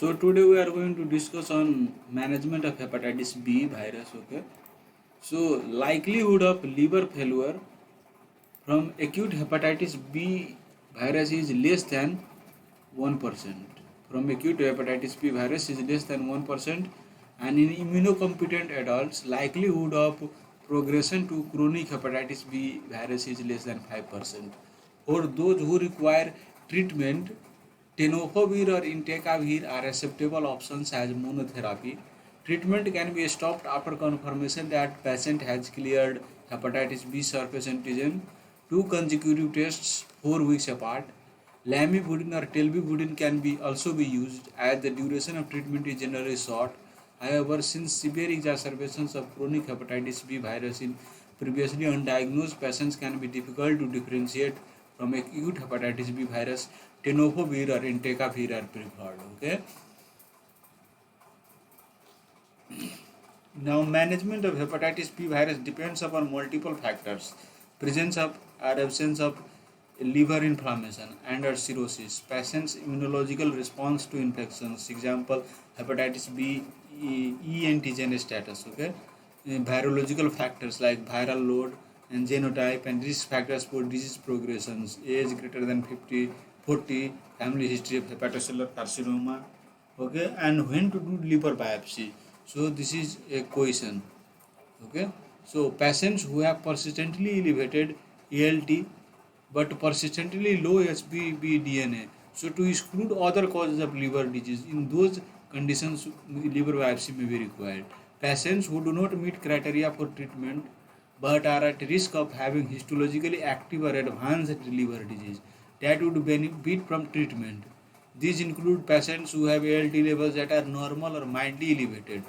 So today we are going to discuss on management of hepatitis B virus. Okay. So likelihood of liver failure from acute hepatitis B virus is less than 1%. From acute hepatitis B virus is less than 1%, and in immunocompetent adults, likelihood of progression to chronic hepatitis B virus is less than 5%. For those who require treatment, tenofovir or entecavir are acceptable options as monotherapy. Treatment can be stopped after confirmation that patient has cleared hepatitis B surface antigen 2 consecutive tests 4 weeks apart. Lamivudine or telbivudine can be also be used as the duration of treatment is generally short. However, since severe exacerbations of chronic hepatitis B virus in previously undiagnosed patients can be difficult to differentiate from acute hepatitis B virus, tenofovir or entecavir are preferred. Okay. Now, management of hepatitis B virus depends upon multiple factors: presence of or absence of liver inflammation and or cirrhosis, patient's immunological response to infections, example hepatitis B E antigen status, okay, virological factors like viral load and genotype, and risk factors for disease progressions, age greater than 50, 40, family history of hepatocellular carcinoma, okay, and when to do liver biopsy. So this is a question. Okay, so patients who have persistently elevated ALT but persistently low HBB DNA. So to exclude other causes of liver disease, in those conditions, liver biopsy may be required. Patients who do not meet criteria for treatment but are at risk of having histologically active or advanced liver disease that would benefit from treatment. These include patients who have ALT levels that are normal or mildly elevated,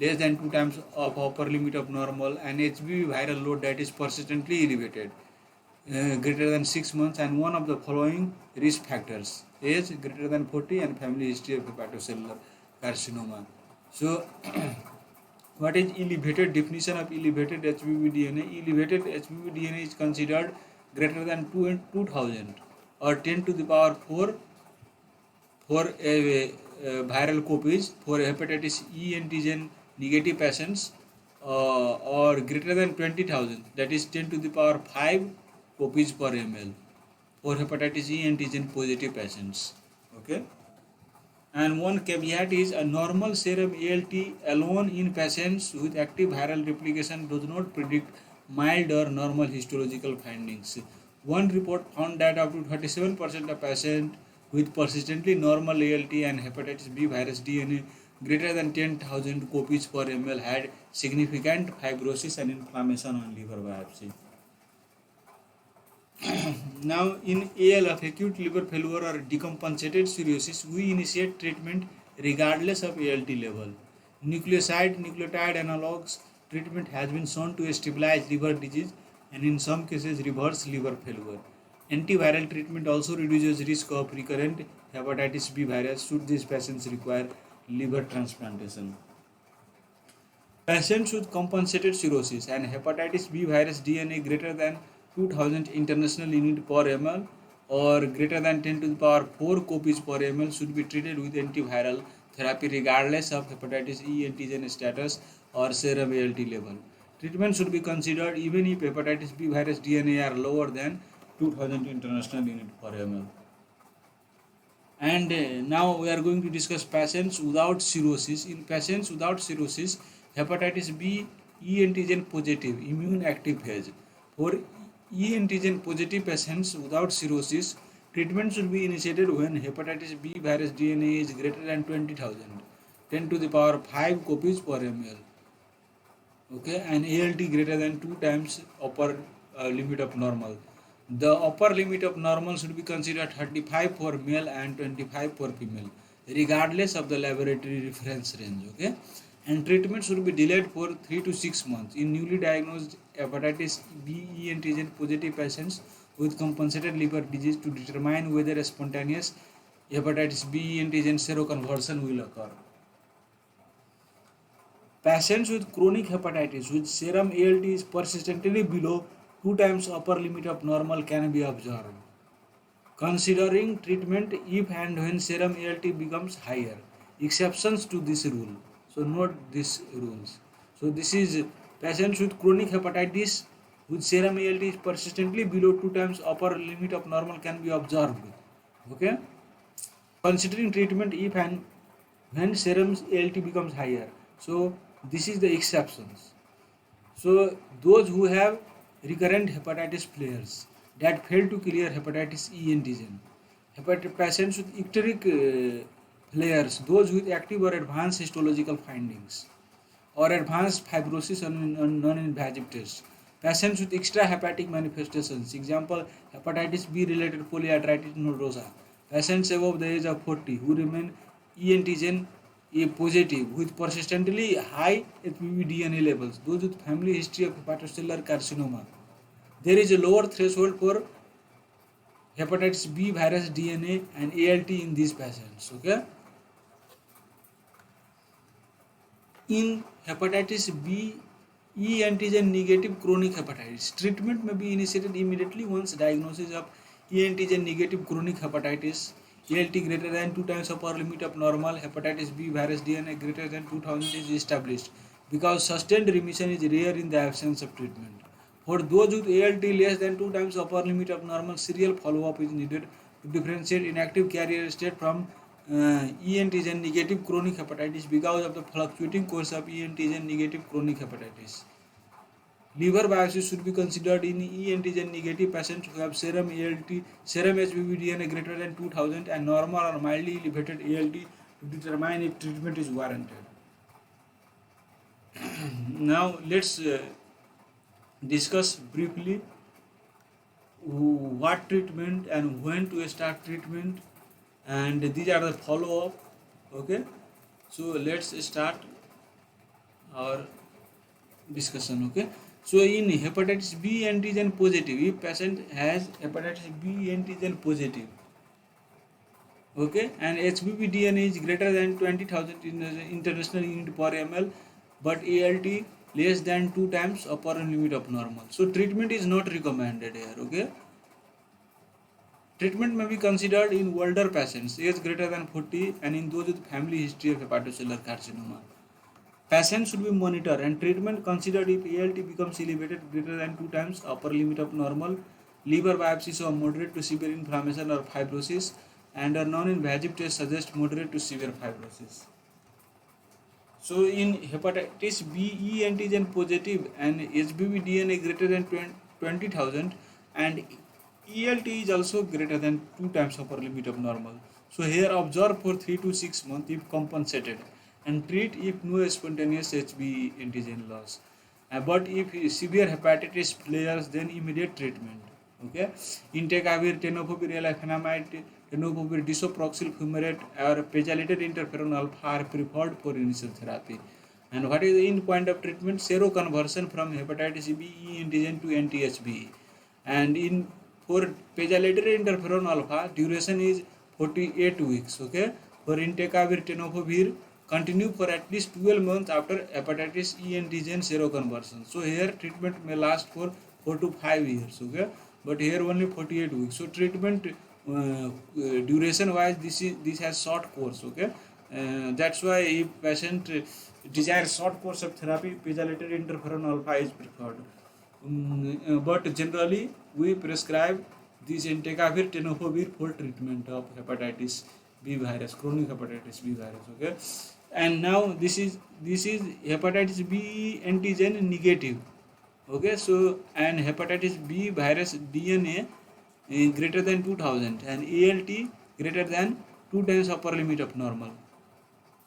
less than 2 times of upper limit of normal, and HBV viral load that is persistently elevated, greater than 6 months, and one of the following risk factors: age greater than 40 and family history of hepatocellular carcinoma. So what is elevated? Definition of elevated HBV DNA: elevated HBV DNA is considered greater than 2000 or 10 to the power 4 for viral copies for hepatitis E antigen negative patients, or greater than 20,000, that is 10 to the power 5 copies per ml for hepatitis E antigen positive patients. Okay. And one caveat is a normal serum ALT alone in patients with active viral replication does not predict mild or normal histological findings. One report found that up to 37% of patients with persistently normal ALT and hepatitis B virus DNA greater than 10,000 copies per ml had significant fibrosis and inflammation on liver biopsy. Now, in AL of acute liver failure or decompensated cirrhosis, we initiate treatment regardless of ALT level. Nucleotide analogues treatment has been shown to stabilize liver disease and in some cases reverse liver failure. Antiviral treatment also reduces risk of recurrent hepatitis B virus should these patients require liver transplantation. Patients with compensated cirrhosis and hepatitis B virus DNA greater than 2000 international unit per ml or greater than 10 to the power 4 copies per ml should be treated with antiviral therapy regardless of hepatitis E antigen status or serum ALT level. Treatment should be considered even if hepatitis B virus DNA are lower than 2000 international unit per ml. And now we are going to discuss patients without cirrhosis. In patients without cirrhosis, hepatitis B E antigen positive immune active phase. For E antigen positive patients without cirrhosis, treatment should be initiated when hepatitis B virus DNA is greater than 20,000, 10 to the power 5 copies per ml. Okay, and ALT greater than 2 times upper limit of normal. The upper limit of normal should be considered 35 for male and 25 for female, regardless of the laboratory reference range. Okay, and treatment should be delayed for 3 to 6 months in newly diagnosed hepatitis B E antigen positive patients with compensated liver disease to determine whether a spontaneous hepatitis B E antigen seroconversion will occur. Patients with chronic hepatitis with serum ALT is persistently below 2 times upper limit of normal can be observed. Considering treatment if and when serum ALT becomes higher, exceptions to this rule. So note these rules. So this is patients with chronic hepatitis with serum ALT is persistently below 2 times upper limit of normal can be observed. Okay. Considering treatment if and when serum ALT becomes higher. So this is the exceptions. So those who have recurrent hepatitis flares that fail to clear hepatitis E antigen, patients with icteric flares, those with active or advanced histological findings, or advanced fibrosis on non-invasive tests, patients with extrahepatic manifestations, example hepatitis B related polyarteritis nodosa, patients above the age of 40 who remain E antigen A positive with persistently high HBV DNA levels, those with family history of hepatocellular carcinoma. There is a lower threshold for hepatitis B virus DNA and ALT in these patients. Okay. In hepatitis B E antigen negative chronic hepatitis, treatment may be initiated immediately once diagnosis of E antigen negative chronic hepatitis, ALT greater than 2 times upper limit of normal, hepatitis B virus DNA greater than 2000 is established, because sustained remission is rare in the absence of treatment. For those with ALT less than 2 times upper limit of normal, serial follow-up is needed to differentiate inactive carrier state from E antigen negative chronic hepatitis because of the fluctuating course of E antigen negative chronic hepatitis. Liver biopsy should be considered in E antigen negative patients who have serum ALT, serum HBV DNA greater than 2000 and normal or mildly elevated ALT to determine if treatment is warranted. Now let's discuss briefly what treatment and when to start treatment, and these are the follow-up. Okay, so let's start our discussion. Okay, so in hepatitis B antigen positive, if patient has hepatitis B antigen positive, okay, and HBV DNA is greater than 20,000 international unit per ml, but ALT less than 2 times upper limit of normal, so treatment is not recommended here. Okay, treatment may be considered in older patients age greater than 40 and in those with family history of hepatocellular carcinoma. Patients should be monitored and treatment considered if ALT becomes elevated greater than 2 times upper limit of normal, liver biopsies of moderate to severe inflammation or fibrosis, and a non-invasive test suggests moderate to severe fibrosis. So in hepatitis B E antigen positive and HBV DNA greater than 20,000 and ELT is also greater than 2 times upper limit of normal. So here observe for 3 to 6 months if compensated and treat if no spontaneous HB antigen loss. But if severe hepatitis flares, then immediate treatment. Okay, entecavir, tenofovir, elafenamide, tenofovir, disoproxil fumarate, or pegylated interferon alpha are preferred for initial therapy. And what is the end point of treatment? Seroconversion from hepatitis B E antigen to anti-HBE. And in for pegylated interferon alpha, duration is 48 weeks. Okay, for entecavir, tenofovir, continue for at least 12 months after hepatitis E antigen seroconversion. So here treatment may last for 4 to 5 years. Okay, but here only 48 weeks. So treatment duration wise, this has short course. Okay, that's why if patient desires short course of therapy, pegylated interferon alpha is preferred. But generally we prescribe this entecavir, tenofovir for treatment of hepatitis B virus, chronic hepatitis B virus. Okay, and now this is hepatitis B antigen negative. Okay, so and hepatitis B virus DNA greater than 2000 and ALT greater than 2 times upper limit of normal,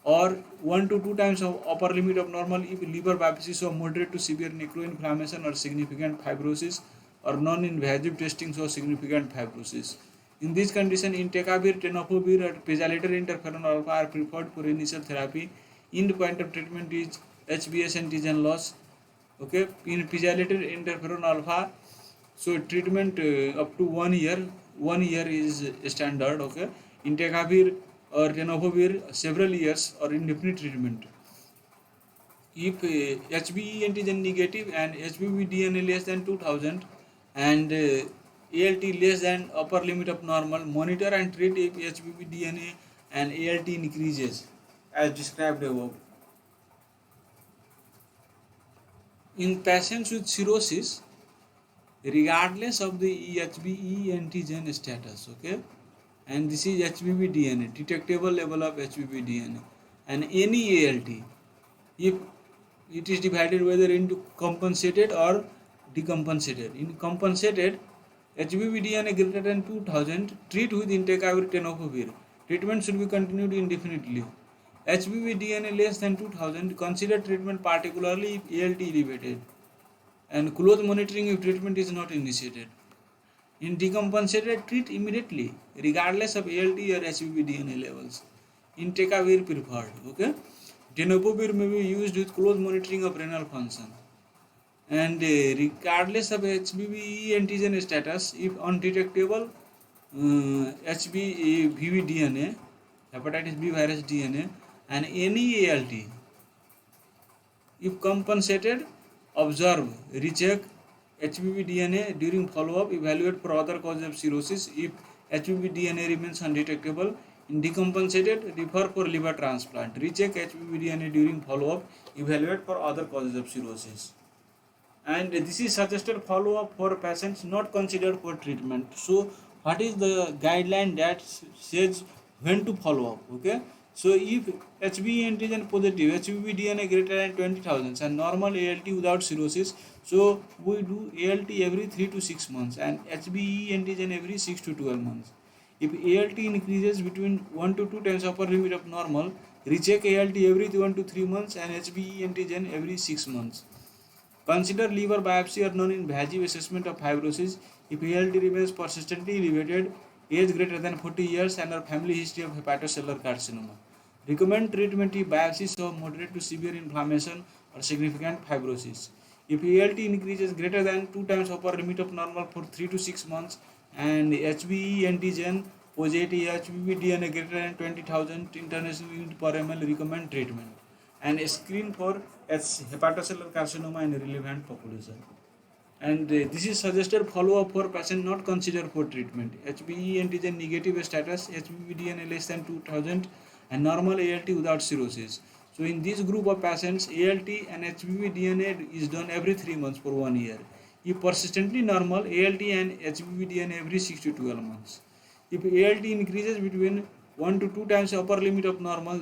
or 1 to 2 times of upper limit of normal if liver biopsy show moderate to severe necroinflammation or significant fibrosis, or non-invasive testing show significant fibrosis. In this condition, entecavir, tenofovir, or pegylated interferon alpha are preferred for initial therapy. End point of treatment is HBs antigen loss. Okay, in pegylated interferon alpha, so treatment up to 1 year. 1 year is standard. Okay, entecavir or tenofovir several years or indefinite treatment. If HBe antigen negative and HBV DNA less than 2000 and ALT less than upper limit of normal, monitor and treat if HBV DNA and ALT increases. as described above. In patients with cirrhosis, regardless of the HBe antigen status, okay, and this is HBV DNA, detectable level of HBV DNA, and any ALT, if it is divided whether into compensated or decompensated. In compensated, HBV DNA greater than 2000, treat with entecavir tenofovir. Treatment should be continued indefinitely. HBV DNA less than 2000, consider treatment particularly if ALT elevated, and close monitoring if treatment is not initiated. In decompensated, treat immediately, regardless of ALT or HBV DNA levels. Entecavir preferred. Okay, tenofovir may be used with close monitoring of renal function. And regardless of HBV antigen status, if undetectable HBV DNA, hepatitis B virus DNA, and any ALT, if compensated, observe, recheck HBV DNA during follow-up, evaluate for other causes of cirrhosis. If HBV DNA remains undetectable, in decompensated, refer for liver transplant. Recheck HBV DNA during follow-up, evaluate for other causes of cirrhosis. And this is suggested follow-up for patients not considered for treatment. So what is the guideline that says when to follow up? Okay, so if HBe antigen positive, HBV DNA greater than 20,000 and normal ALT without cirrhosis, so we do ALT every 3 to 6 months and HBe antigen every 6 to 12 months. If ALT increases between 1 to 2 times upper limit of normal, recheck ALT every 1 to 3 months and HBe antigen every 6 months. Consider liver biopsy or non-invasive assessment of fibrosis if ALT remains persistently elevated, age greater than 40 years, and or family history of hepatocellular carcinoma. Recommend treatment if biopsies show moderate to severe inflammation or significant fibrosis. If ALT increases greater than 2 times upper limit of normal for 3 to 6 months and HBe antigen positive, HBV DNA greater than 20,000 international unit per ml, recommend treatment and screen for hepatocellular carcinoma in relevant population. And this is suggested follow-up for patient not considered for treatment. HBe antigen negative status, HBV DNA less than 2000, and normal ALT without cirrhosis. So in this group of patients, ALT and HBV DNA is done every 3 months for 1 year. If persistently normal, ALT and HBV DNA every 6 to 12 months. If ALT increases between 1 to 2 times upper limit of normal,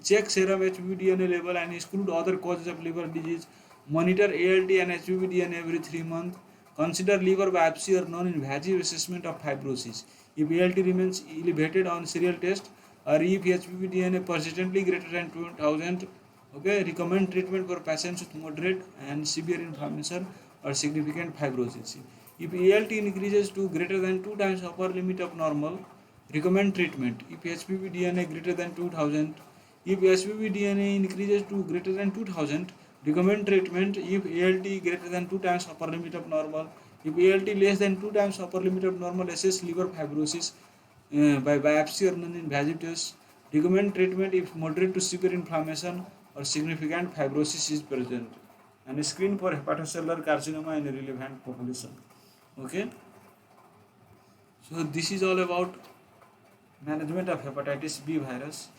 check serum HBV DNA level and exclude other causes of liver disease. Monitor ALT and HBV DNA every 3 months. Consider liver biopsy or non-invasive assessment of fibrosis. If ALT remains elevated on serial test or if HBV DNA persistently greater than 2000, okay, recommend treatment for patients with moderate and severe inflammation or significant fibrosis. If ALT increases to greater than 2 times upper limit of normal, recommend treatment. If HBV DNA greater than 2000, if HBV DNA increases to greater than 2000, recommend treatment. If ALT greater than 2 times upper limit of normal, if ALT less than 2 times upper limit of normal, assess liver fibrosis by biopsy or non-invasive test. Recommend treatment if moderate to severe inflammation or significant fibrosis is present, and screen for hepatocellular carcinoma in a relevant population. Okay, so this is all about management of hepatitis B virus.